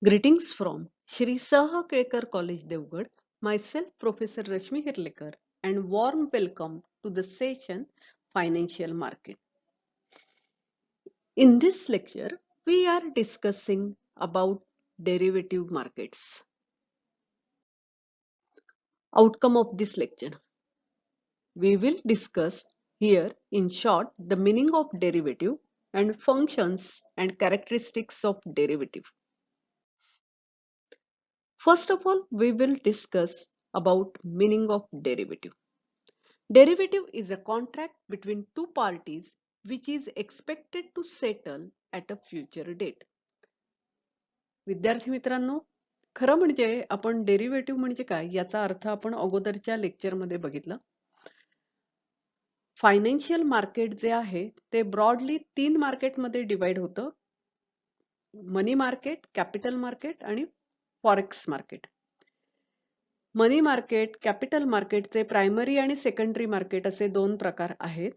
Greetings from Shri Saha Kelkar College Devgad, myself Professor Rashmi Hirlekar, and warm welcome to the session Financial Market. In this lecture, we are discussing about derivative markets. Outcome of this lecture. We will discuss here in short the meaning of derivative and functions and characteristics of derivative. First of all, we will discuss about meaning of derivative. Derivative is a contract between two parties which is expected to settle at a future date. विद्यार्थी मित्रांनो, खरं म्हणजे आपण derivative म्हणजे काय याचा अर्थ आपण अगोदरच्या लेक्चरमध्ये बघितला. फायनान्शियल मार्केट जे आहे ते ब्रॉडली 3 मार्केटमध्ये डिवाइड होतं. मनी मार्केट, कॅपिटल मार्केट आणि फॉरेक्स मार्केट. मनी मार्केट, कॅपिटल मार्केटचे प्रायमरी आणि सेकंडरी मार्केट असे दोन प्रकार आहेत.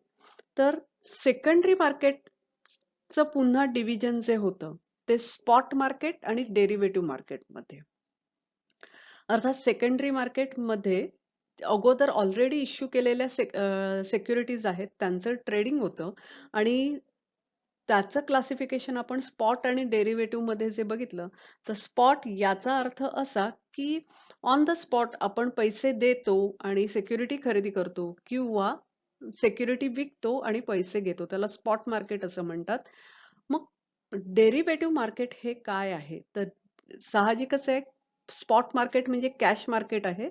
तर सेकंडरी मार्केटचं पुन्हा डिव्हिजन जे होतं ते स्पॉट मार्केट आणि डेरिव्हेटिव्ह मार्केटमध्ये. अर्थात सेकंडरी मार्केटमध्ये अगोदर ऑलरेडी इश्यू केलेल्या सिक्युरिटीज आहेत त्यांचं ट्रेडिंग होतं आणि त्याचं क्लासिफिकेशन आपण स्पॉट आणि डेरिव्हेटिव्ह मध्ये जे बघितलं तर स्पॉट याचा अर्थ असा की ऑन द स्पॉट आपण पैसे देतो आणि सिक्युरिटी खरेदी करतो किंवा सिक्युरिटी विकतो आणि पैसे घेतो, त्याला स्पॉट मार्केट असं म्हणतात. मग डेरिव्हेटिव्ह मार्केट हे काय आहे तर साहजिकच आहे, स्पॉट मार्केट म्हणजे कॅश मार्केट आहे,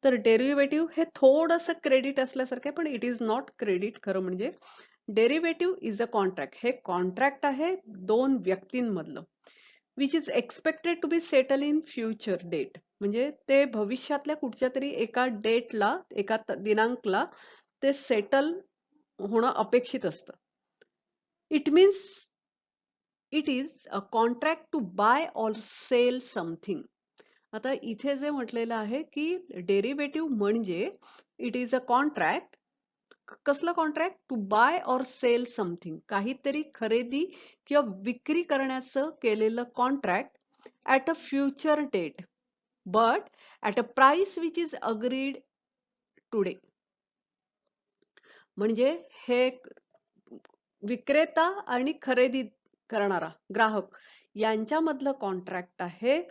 तर डेरिव्हेटिव्ह हे थोडंसं क्रेडिट असल्यासारखं पण इट इज नॉट क्रेडिट. खरं म्हणजे डेरिव्हेटिव्ह इज अ कॉन्ट्रॅक्ट, हे कॉन्ट्रॅक्ट आहे दोन व्यक्तींमधलं which is expected to be settle in future date. म्हणजे ते भविष्यातल्या कुठच्या तरी एका डेटला, एका दिनांकला ते सेटल होणं अपेक्षित असतं. It means it is a contract to buy or sell something. आता इथे जे म्हटलेलं आहे की डेरिव्हेटिव्ह म्हणजे इट इज अ कॉन्ट्रॅक्ट. कसलं contract? To buy or sell something, काहीतरी खरेदी किंवा विक्री करण्याचं केलेलं contract at a future date but at a price which is agreed today. म्हणजे हे विक्रेता आणि खरेदी करणारा ग्राहक यांच्यामधलं कॉन्ट्रॅक्ट आहे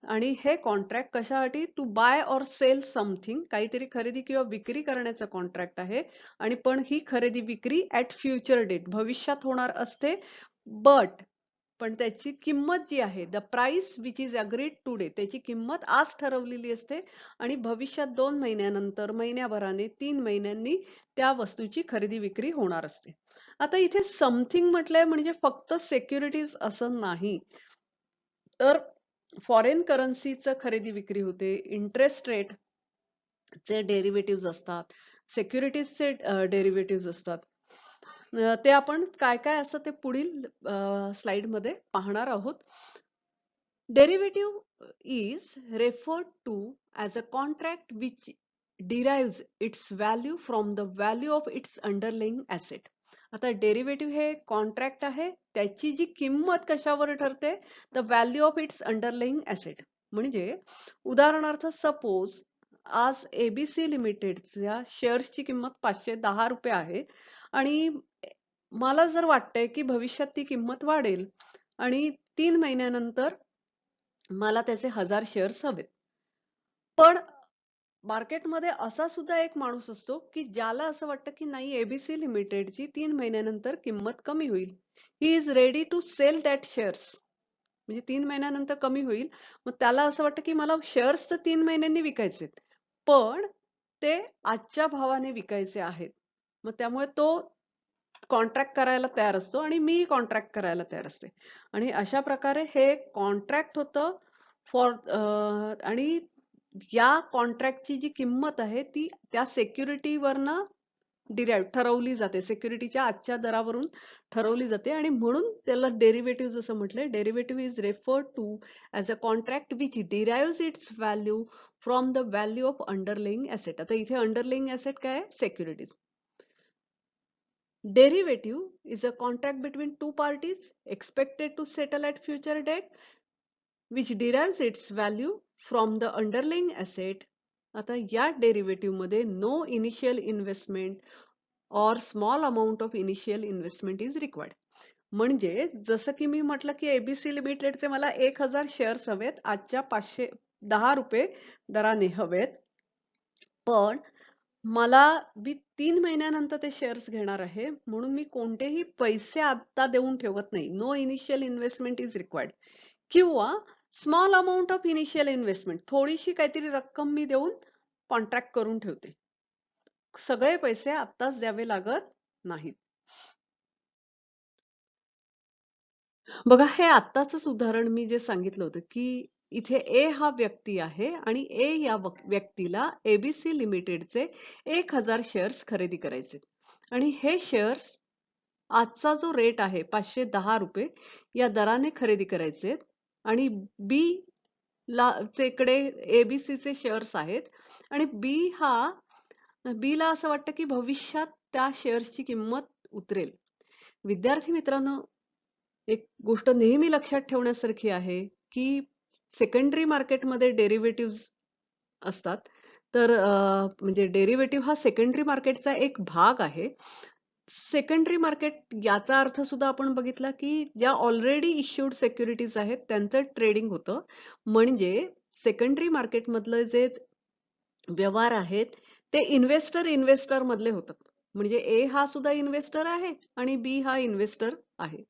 आणि हे कॉन्ट्रॅक्ट कशासाठी? To buy or sell something, काहीतरी खरेदी किंवा विक्री करण्याचं कॉन्ट्रॅक्ट आहे आणि पण ही खरेदी विक्री ऍट फ्युचर डेट भविष्यात होणार असते. पण त्याची किंमत जी आहे the price which is agreed today, त्याची किंमत आज ठरवलेली असते आणि भविष्यात 2 महिन्यानंतर, महिन्याभराने, 3 महिन्यांनी त्या वस्तूची खरेदी विक्री होणार असते. आता इथे समथिंग म्हटलंय म्हणजे फक्त सिक्युरिटीज असं नाही, तर फॉरेन करन्सीचं खरेदी विक्री होते, इंटरेस्ट रेट चे डेरिव्हेटिव्ह असतात, सिक्युरिटीजचे डेरिव्हेटिव्ह असतात. ते आपण काय काय असतं ते पुढील स्लाइड मध्ये पाहणार आहोत. Derivative is referred to as a contract which derives its value from the value of its underlying asset. आता डेरिव्हेटिव्ह हे कॉन्ट्रॅक्ट आहे, त्याची जी किंमत कशावर ठरते? The value of its underlying asset. म्हणजे उदाहरणार्थ सपोज आज एबीसी लिमिटेडच्या शेअर्सची किंमत 510 रुपये आहे आणि मला जर वाटतंय की भविष्यात ती किंमत वाढेल आणि 3 महिन्यानंतर मला त्याचे 1000 शेअर्स हवेत. पण मार्केटमध्ये असा सुद्धा एक माणूस असतो की ज्याला असं वाटतं की नाही, एबीसी लिमिटेडची 3 महिन्यानंतर किंमत कमी होईल. He is ready to sell that shares. म्हणजे 3 महिन्यानंतर कमी होईल, मग त्याला असं वाटतं की मला शेअर्स तर 3 महिन्यांनी विकायचे, पण ते आजच्या भावाने विकायचे आहेत. मग त्यामुळे तो कॉन्ट्रॅक्ट करायला तयार असतो आणि मी कॉन्ट्रॅक्ट करायला तयार असते आणि अशा प्रकारे हे कॉन्ट्रॅक्ट होतं फॉर. आणि या कॉन्ट्रॅक्टची जी किंमत आहे ती त्या सिक्युरिटीवरनं डिराईव्ह ठरवली जाते, सिक्युरिटीच्या आजच्या दरावरून ठरवली जाते आणि म्हणून त्याला डेरिव्हेटिव्ह असं म्हटलंय. Derivative is referred to as a contract which derives its value from the value of underlying asset. आता इथे अंडरलाइंग ऍसेट काय आहे? Securities. Derivative is a contract between two parties expected to settle at future date. which derives its value from the underlying asset. आता या derivative मध्ये no initial investment और small amount of initial investment is required. म्हणजे जसं की मी म्हटलं की ABC लिमिटेडचे मला 1000 शेअर्स हवेत, आजच्या 510 रुपये दराने हवेत, पण मला मी 3 महिन्यानंतर ते शेअर्स घेणार आहे, म्हणून मी कोणतेही पैसे आता देऊन ठेवत नाही. No initial investment is required. किंवा small amount of initial investment, थोडीशी काहीतरी रक्कम मी देऊन कॉन्ट्रॅक्ट करून ठेवते. सगळे पैसे आत्ताच द्यावे लागत नाहीत. बघा, हे आत्ताच उदाहरण मी जे सांगितलं होतं की इथे ए हा व्यक्ती आहे आणि ए या व्यक्तीला एबीसी लिमिटेडचे 1000 शेअर्स खरेदी करायचे आणि हे शेअर्स आजचा जो रेट आहे 510 रुपये या दराने खरेदी करायचे आणि बी ला कडे एबीसीचे शेअर्स आहेत आणि बी ला असं वाटतं की भविष्यात त्या शेअर्सची किंमत उतरेल. विद्यार्थी मित्रांनो, एक गोष्ट नेहमी लक्षात ठेवण्यासारखी आहे की सेकंडरी मार्केटमध्ये डेरिव्हेटिव्ह असतात. तर म्हणजे डेरिव्हेटिव्ह हा सेकंडरी मार्केटचा एक भाग आहे. सेकंडरी मार्केट याचा अर्थ सुद्धा आपण बघितला की ज्या ऑलरेडी इश्यूड सिक्युरिटीज आहेत त्यांचं ट्रेडिंग होतं. म्हणजे सेकंडरी मार्केटमधले जे व्यवहार आहेत ते इन्व्हेस्टर मधले होतात. म्हणजे ए हा सुद्धा इन्व्हेस्टर आहे आणि बी हा इन्व्हेस्टर आहे.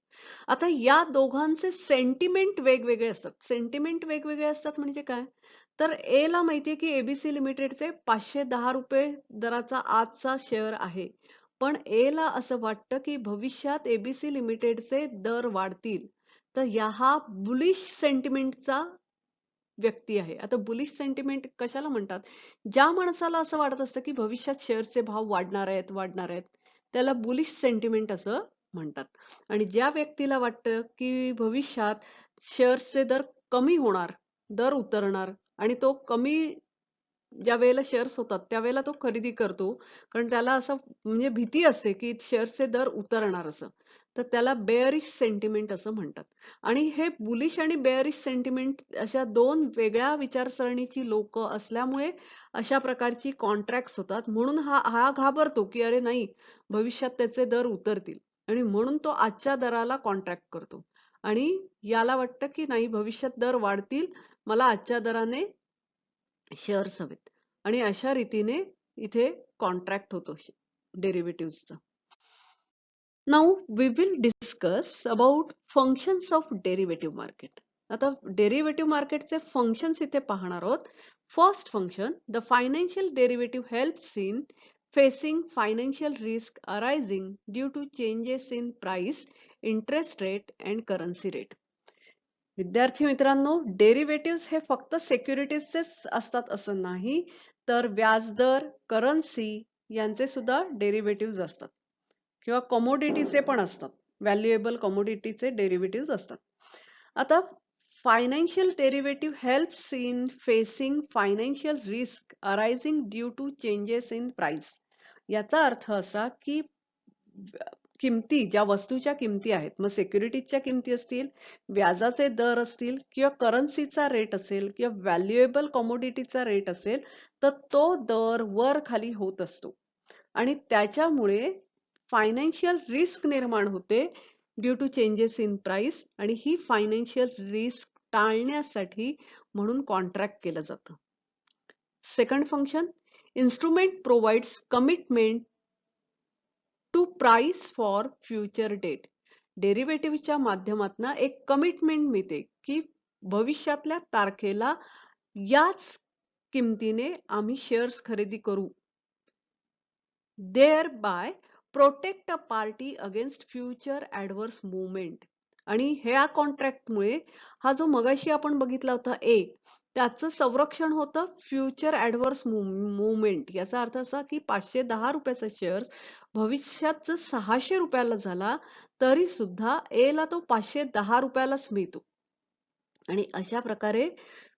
आता या दोघांचे सेंटिमेंट वेगवेगळे असतात. सेंटिमेंट वेगवेगळे असतात म्हणजे काय? तर ए ला माहितीये की एबीसी लिमिटेडचे 510 रुपये दराचा आजचा शेअर आहे. पण ए ला असं वाटतं की भविष्यात एबीसी लिमिटेडचे दर वाढतील. तर हा बुलिश सेंटिमेंटचा व्यक्ती आहे. आता बुलिश सेंटिमेंट कशाला म्हणतात? ज्या माणसाला असं वाटत असतं की भविष्यात शेअर्सचे भाव वाढणार आहेत, त्याला बुलिश सेंटिमेंट असं म्हणतात. आणि ज्या व्यक्तीला वाटतं की भविष्यात शेअर्सचे दर कमी होणार, दर उतरणार आणि तो कमी ज्या वेळेला शेअर्स होतात त्यावेळेला तो खरेदी करतो, कारण त्याला असं म्हणजे भीती असते की शेअर्सचे दर उतरणार असं. तर त्याला बेअरिश सेंटिमेंट असं म्हणतात. आणि हे बुलिश आणि बेअरिश सेंटिमेंट अशा दोन वेगळ्या विचारसरणीची लोक असल्यामुळे अशा प्रकारची कॉन्ट्रॅक्ट्स होतात. म्हणून हा घाबरतो की अरे नाही, भविष्यात त्याचे दर उतरतील आणि म्हणून तो आजच्या दराला कॉन्ट्रॅक्ट करतो. आणि याला वाटतं की नाही, भविष्यात दर वाढतील, मला आजच्या दराने शेअर्स हवेत आणि अशा रीतीने इथे कॉन्ट्रॅक्ट होतो डेरिव्हेटिव्हचा. Now we will discuss about functions of derivative market. आता डेरिव्हेटिव्ह मार्केटचे फंक्शन्स इथे पाहणार आहोत. First function, the financial derivative helps in facing financial risk arising due to changes in price, interest rate and currency rate. विद्यार्थी मित्रांनो, derivative हे फक्त सिक्युरिटीजचेच असतात असं नाही, तर व्याजदर, करन्सी यांचे सुद्धा डेरिव्हेटिव्ह असतात किंवा कमोडिटीचे पण असतात. व्हॅल्युएबल कमोडिटीचे डेरिव्हेटिव्ह असतात. आता financial derivative helps in facing financial risk arising due to changes in price. याचा अर्थ असा की किमती, ज्या वस्तूच्या किमती आहेत, मग सिक्युरिटीजच्या किमती असतील, व्याजाचे दर असतील किंवा करन्सीचा रेट असेल किंवा व्हॅल्युएबल कमोडिटीचा रेट असेल, तर तो दर वर खाली होत असतो आणि त्याच्यामुळे फायनान्शियल रिस्क निर्माण होते due to changes in price. आणि ही फायनान्शियल रिस्क टाळण्यासाठी म्हणून कॉन्ट्रॅक्ट केलं जातं. Second function, instrument provides commitment to price for future date. डेरिव्हेटिव्हच्या माध्यमातून एक कमिटमेंट मिळते की भविष्यातल्या तारखेला याच किमतीने आम्ही शेअर्स खरेदी करू. Thereby protect a party against future adverse movement. आणि ह्या कॉन्ट्रॅक्टमुळे हा जो मगाशी आपण बघितला होता ए, त्याचं संरक्षण होतं फ्युचर ऍडव्हर्स मुवमेंट. याचा अर्थ असा की 510 रुपयाचा शेअर्स भविष्यात जर 600 रुपयाला झाला तरी सुद्धा ए ला तो 510 रुपयालाच मिळतो. आणि अशा प्रकारे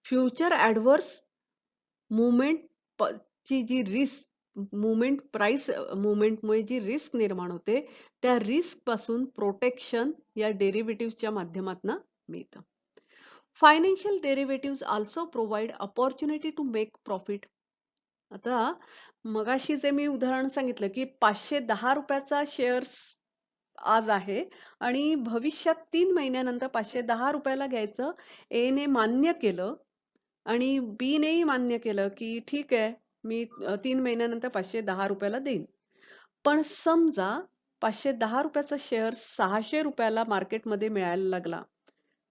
फ्युचर ऍडव्हर्स मुवमेंट ची जी रिस्क, मुवमेंट प्राइस मुवमेंटमुळे जी रिस्क निर्माण होते, त्या रिस्क पासून प्रोटेक्शन या डेरिव्हेटिव्हच्या माध्यमातून मिळतं. Financial derivative also provide opportunity to make profit. आता मगाशी जे मी उदाहरण सांगितलं की 510 रुपयाचा शेअर्स आज आहे आणि भविष्यात 3 महिन्यानंतर 510 रुपयाला घ्यायचं ए ने मान्य केलं आणि बी नेही मान्य केलं की ठीक आहे मी 3 महिन्यानंतर 510 रुपयाला देईन. पण समजा 510 रुपयाचा शेअर 600 रुपयाला मार्केटमध्ये मिळायला लागला,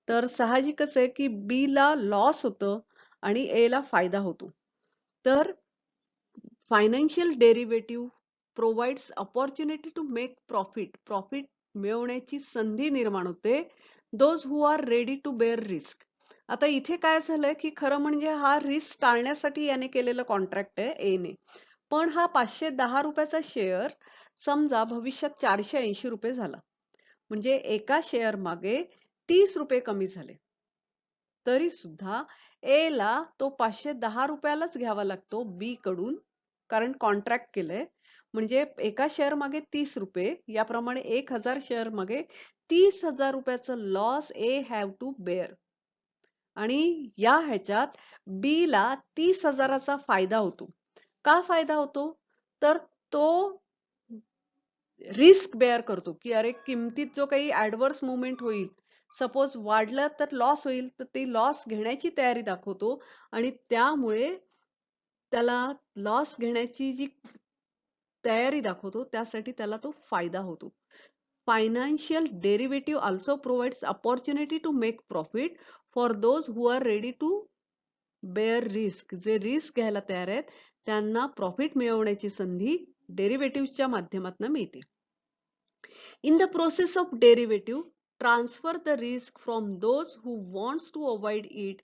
तर साहजिकच आहे की बी ला लॉस होतं आणि ए ला फायदा होतो. तर financial derivative provides opportunity to make profit. Profit मिळवण्याची संधी निर्माण होते. Those who are ready to bear risk. आता इथे काय झालंय की खरं म्हणजे हा रिस्क टाळण्यासाठी याने केलेला कॉन्ट्रॅक्ट आहे ए ने. पण हा 510 रुपयाचा शेअर समजा भविष्यात 480 रुपये झाला, म्हणजे एका शेअर मागे 30 रुपये कमी झाले, तरी सुद्धा ए ला तो 510 रुपयालाच घ्यावा लागतो बी कडून, कारण कॉन्ट्रॅक्ट केलंय. म्हणजे एका शेअर मागे 30 रुपये, याप्रमाणे 1000 शेअर मागे 30,000 रुपयाचं loss a have to bear. आणि या ह्याच्यात बी ला 30,000चा फायदा होतो. का फायदा होतो? तर तो रिस्क बेअर करतो की अरे किमतीत जो काही ऍडव्हर्स मुवमेंट होईल, सपोज वाढलं तर लॉस होईल, तर ती लॉस घेण्याची तयारी दाखवतो आणि त्यामुळे त्याला लॉस घेण्याची जी तयारी दाखवतो त्यासाठी त्याला तो फायदा होतो. Financial derivative also provides opportunity to make profit for those who are ready to bear risk. जे रिस्क घ्यायला तयार आहेत त्यांना प्रॉफिट मिळवण्याची संधी डेरिव्हेटिव्हच्या माध्यमातून मिळते. In the process of derivative, transfer the risk from those who wants to avoid it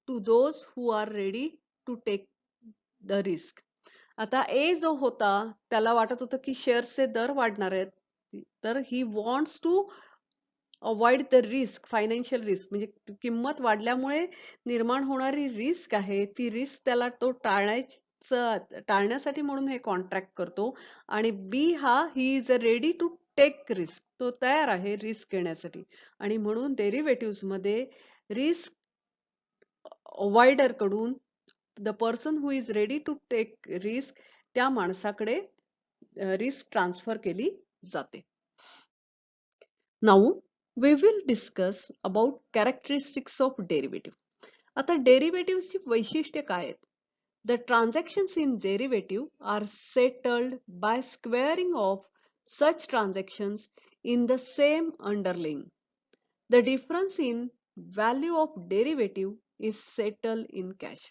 to those who are ready to take the risk. आता ए जो होता त्याला वाटत होतं की शेअर्सचे दर वाढणार आहेत, तर he wants to avoid the risk, financial risk, म्हणजे किंमत वाढल्यामुळे निर्माण होणारी रिस्क आहे, ती रिस्क त्याला तो टाळण्यासाठी म्हणून हे कॉन्ट्रॅक्ट करतो. आणि बी हा he is ready to take risk, तो तयार आहे रिस्क घेण्यासाठी. आणि म्हणून डेरिव्हेटिव्ह मध्ये रिस्क अवॉइडर कडून the person who is ready to take risk, त्या माणसाकडे रिस्क ट्रान्सफर केली जाते. Now we will discuss about characteristics of derivative. आता डेरिव्हेटिव्हची वैशिष्ट्ये काय आहेत? The transactions in derivative are settled by squaring of such transactions in the same underlying. The difference in value of derivative is settled in cash.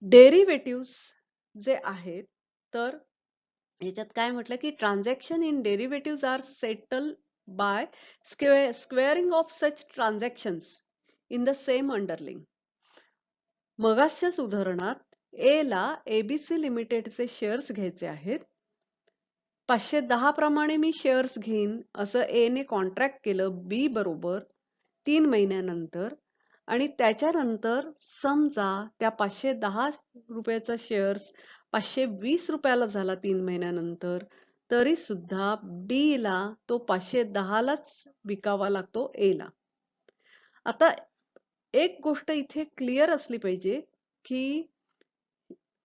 Derivative जे आहेत, तर याच्यात काय म्हटलं की transaction in derivative are settle by squaring off such transactions in the same underlying. मगाच्याच उदाहरणात A ला एबीसी लिमिटेडचे शेअर्स घ्यायचे आहेत. 510 प्रमाणे मी शेअर्स घेईन असं ए ने कॉन्ट्रॅक्ट केलं बी बरोबर 3 महिन्यानंतर, आणि त्याच्यानंतर समजा त्या 510 रुपयाचा शेअर्स 520 रुपयाला झाला 3 महिन्यानंतर, तरी सुद्धा बी ला तो 510 लाच विकावा लागतो ए ला. आता एक गोष्ट इथे क्लिअर असली पाहिजे की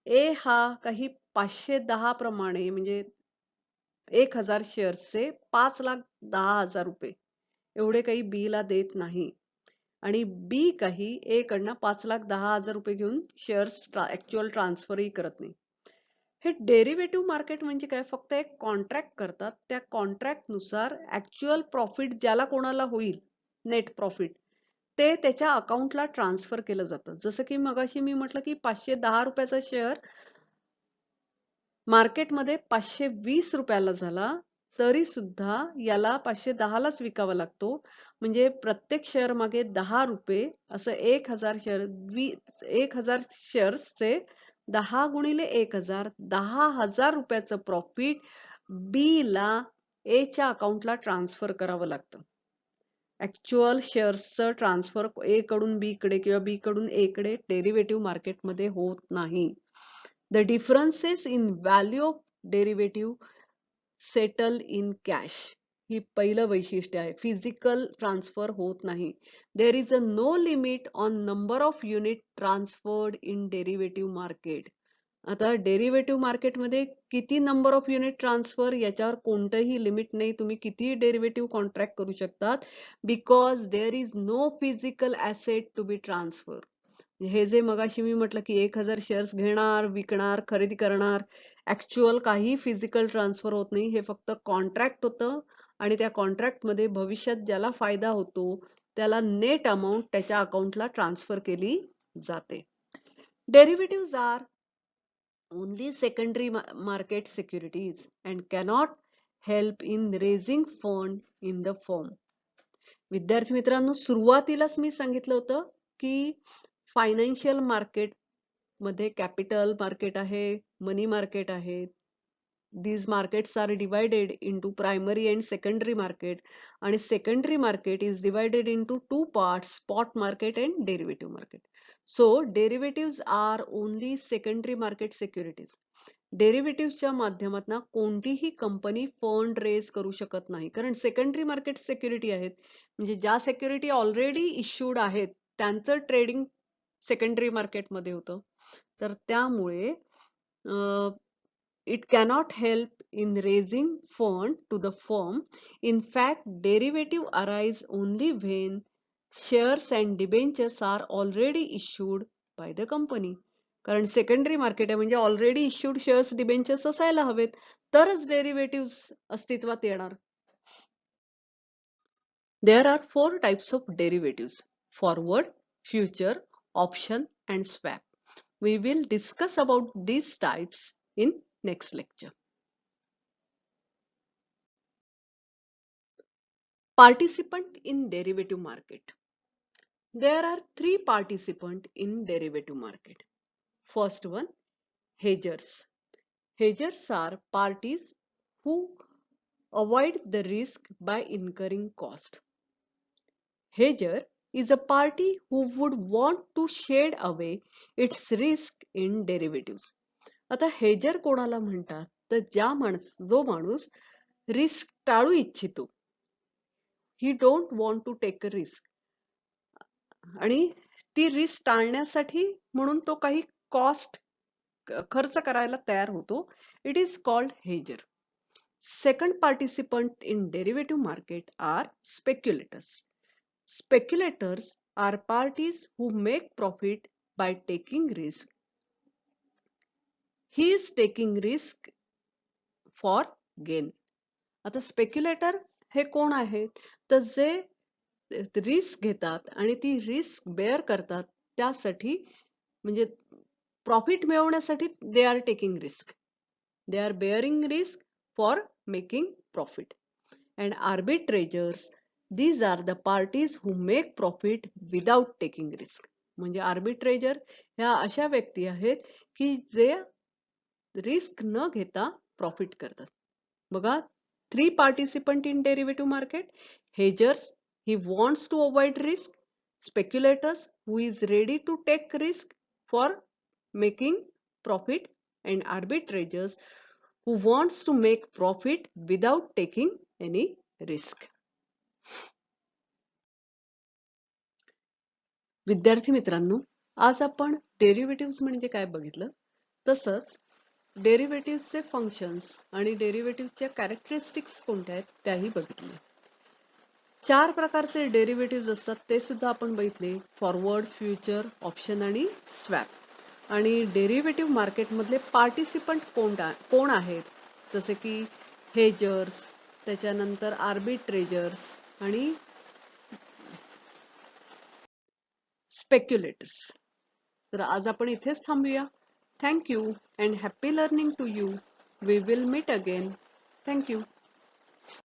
ए हा काही 510 प्रमाणे म्हणजे 1000 शेअर्सचे 5,10,000 रुपये एवढे काही बी ला देत नाही, आणि बी काही ए कडनं 5,10,000 रुपये घेऊन शेअर्स ऍक्च्युअल ट्रान्सफरही करत नाही. हे डेरिव्हेटिव्ह मार्केट म्हणजे काय? फक्त एक कॉन्ट्रॅक्ट करतात, त्या कॉन्ट्रॅक्ट नुसार ऍक्च्युअल प्रॉफिट ज्याला कोणाला होईल, नेट प्रॉफिट, ते त्याच्या अकाउंटला ट्रान्सफर केलं जातं. जसं की मगाशी मी म्हटलं की 510 रुपयाचा शेअर मार्केटमध्ये 520 रुपयाला झाला, तरी सुद्धा याला 510 लाच विकावा लागतो. म्हणजे प्रत्येक शेअर मागे 10 रुपये, असं 1000 शेअर्सचे 10 गुणिले 1000, 10,000 रुपयाचं प्रॉफिट बी ला ए च्या अकाउंटला ट्रान्सफर करावं लागतं. ऍक्च्युअल शेअर्सचं ट्रान्सफर ए कडून बी कडे किंवा बी कडून ए कडे डेरिव्हेटिव्ह मार्केटमध्ये होत नाही. The differences in value of derivative settle in cash. ही पहिलं वैशिष्ट्य आहे. फिजिकल ट्रान्सफर होत नाही. There is a no limit on number of unit transferred in derivative market. आता डेरिव्हेटिव्ह मार्केटमध्ये किती नंबर ऑफ युनिट ट्रान्सफर याच्यावर कोणतंही लिमिट नाही. तुम्ही कितीही डेरिव्हेटिव्ह कॉन्ट्रॅक्ट करू शकतात, because there is no physical asset to be transfer. हे जे मगाशी मी म्हटलं की 1000 शेअर्स घेणार, विकणार, खरेदी करणार, ऍक्च्युअल काही फिजिकल ट्रान्सफर होत नाही. हे फक्त कॉन्ट्रॅक्ट होतं आणि त्या कॉन्ट्रॅक्टमध्ये भविष्यात ज्याला फायदा होतो त्याला नेट अमाऊंट त्याच्या अकाउंटला ट्रान्सफर केली जाते. Derivatives are only secondary market securities and cannot help in raising fund in the firm. विद्यार्थी मित्रांनो, सुरुवातीलाच मी सांगितलं होतं की फायनान्शियल मार्केट मध्ये कॅपिटल मार्केट आहे, मनी मार्केट आहे. These markets are divided into primary and secondary market, and secondary market is divided into two parts, spot market and derivative market. So derivatives are only secondary market securities. डेरिव्हेटिव्हच्या माध्यमातून कोणतीही company fund raise करू शकत नाही, कारण secondary market security आहेत. म्हणजे ज्या security already issued आहेत त्यांचं ट्रेडिंग सेकंडरी मार्केटमध्ये होतं. तर त्यामुळे it cannot help in raising fund to the firm. In fact, derivative arise only when shares and debentures are already issued by the company. कारण सेकंडरी मार्केट आहे म्हणजे already issued shares debentures असायला हवेत, तरच डेरिव्हेटिव्ह अस्तित्वात येणार. There are 4 types of derivatives: forward, future, option and swap. We will discuss about these types in next lecture. Participant in derivative market. There are 3 participants in derivative market. First one, hedgers. Hedgers are parties who avoid the risk by incurring cost. Hedger is a party who would want to shed away its risk in derivatives. आता hedger कोणाला म्हणतात, तर जो माणूस risk टाळू इच्छितो. He don't want to take a risk, आणि ती रिस्क टाळण्यासाठी म्हणून तो काही कॉस्ट खर्च करायला तयार होतो. It is called hedger. Second participant in derivative market are speculators. Speculators are parties who make profit by taking risk. He is taking risk for gain. आता स्पेक्युलेटर हे कोण आहेत, तर जे रिस्क घेतात आणि ती रिस्क बेअर करतात, त्यासाठी म्हणजे प्रॉफिट मिळवण्यासाठी they are taking risk. They are bearing risk for making profit. And arbitrageurs, these are the parties who make profit without taking risk. म्हणजे आर्बिट्रेजर ह्या अशा व्यक्ती आहेत की जे रिस्क न घेता प्रॉफिट करतात. बघा, 3 participant in derivative market. Hedgers, he wants to avoid risk. Speculators, who is ready to take risk for making profit. And arbitrageurs, who wants to make profit without taking any risk. विद्यार्थी मित्रांनो, आज आपण derivatives म्हणजे काय बघितलं, तसंच डेरिव्हेटिव्हचे functions आणि डेरिव्हेटिव्हच्या characteristics कोणत्या आहेत त्याही बघितले. 4 प्रकारचे डेरिव्हेटिव्ह्ज असतात ते सुद्धा आपण बघितले: फॉरवर्ड, फ्युचर, ऑप्शन आणि स्वॅप. आणि डेरिव्हेटिव्ह मार्केटमधले पार्टिसिपंट कोण आहेत, जसे की हेजर्स, त्याच्यानंतर आर्बिट्रेजर्स आणि स्पेक्युलेटर्स. तर आज आपण इथेच थांबूया. Thank you and happy learning to you. We will meet again. Thank you.